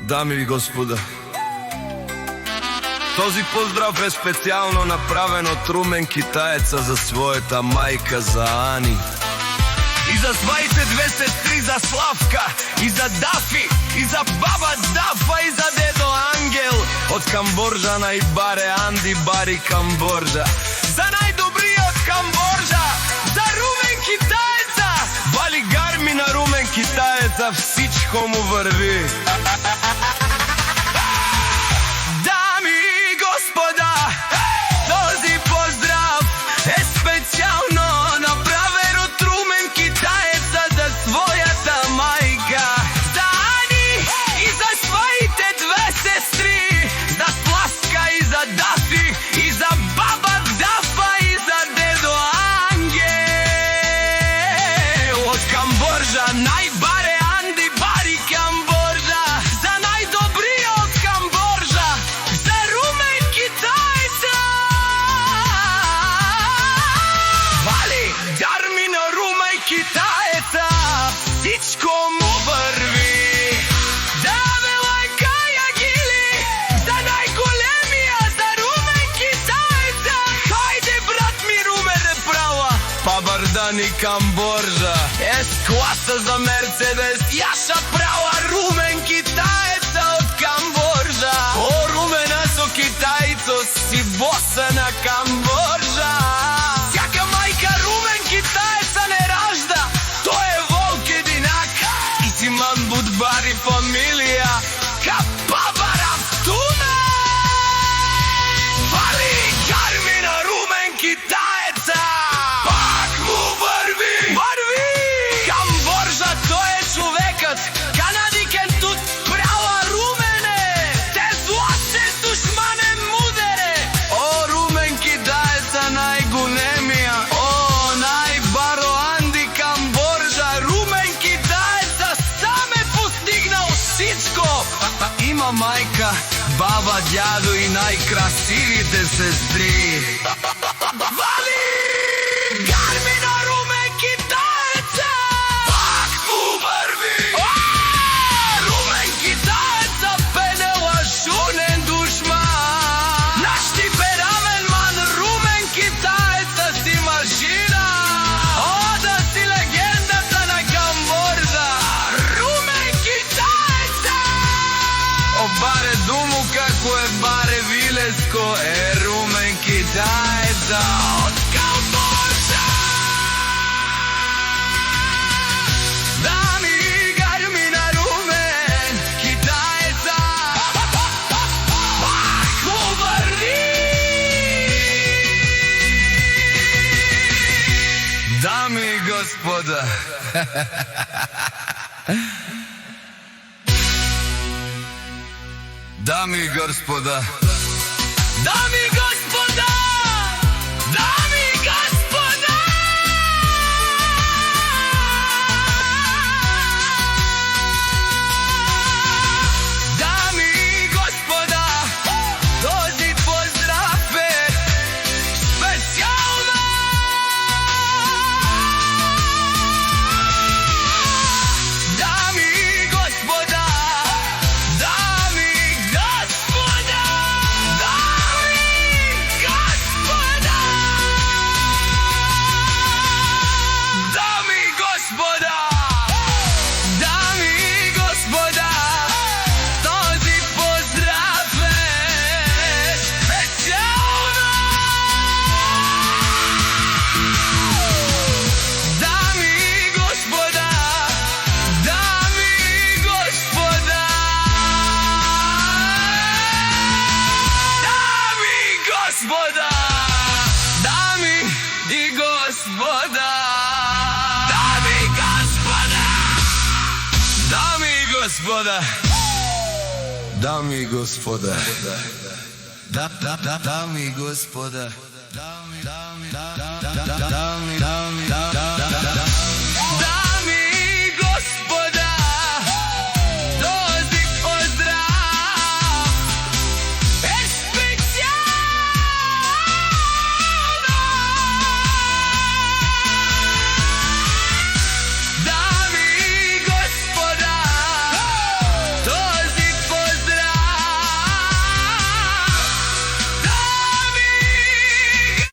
Дами и господа, този поздрав е специјално направен од Румен Китаеца за својата мајка, за Ани. И за своите две сестри, за Славка, и за Дафи, и за баба Дафа, и за дедо Ангел. Од Камборжа најбаре Анди Бари Камборжа. За најдобриот Камборжа, за Румен Китаеца. Вали гарми на Румен Китаеца, всичко му върви. Дами и господа, този поздрав е специјално направен од Румен Китаеца за својата мајка, за Ани и за своите две сестри, за Славка и за Дафи, и за баба Дафа, и за дедо Ангел. Од Камборжа најбаре Анди Бари Камборжа, за најдобриот Камборжа, за Румен Китаеца. Вали дарми на Румен Китаеца, всичко му върви. Даве лайка ја гили за најголемија, за Румен Китаеца. Хајде брат ми Румене права, па Бардани Камборжа. С-класа за Мерцедес, јаша права Румен Китаеца од Камборжа. О, Румена со Китајцо, си боса на Камборжа. Сјака мајка Румен Китаеца не ражда, тој е волк единак. И си ман будбари фамилија, ка баба Рафтуна. Вали гарми на Румен Китаеца, пак му върви. Върви! Камборжа, тој е човекот, канадикен тут права Румене. Те злате душмане мудере. О, Румен Китаеца најголемија, о, најбаро Анди Камборжа. Румен Китаеца сам е постигнал всичко. Има мајка, баба, дядо и најкрасивите сестри. Вали! Гарми на Румен Китаеца, пак му върви. Румен Китаеца пенела шунен душман. Наш ти перамен ман Румен Китаеца си машина. О, да си легендата на Камборжа, Румен Китаеца. О, баре думу како е баре вилеско, е Румен Китаеца од Камборжа. Дами гарми на Румен Китаеца, пак му върви. Дами и господа, дами и господа, дами и господа, дами и господа. Дами и господа, този поздрав е специјално. Дами и господа, дами и господа, дами и господа, дами и господа, дами и господа, този поздрав е специјално. Дами и господа, дами и господа, дами и господа, дами и господа, дами и господа, дами и господа, дами и господа, дами и господа, дами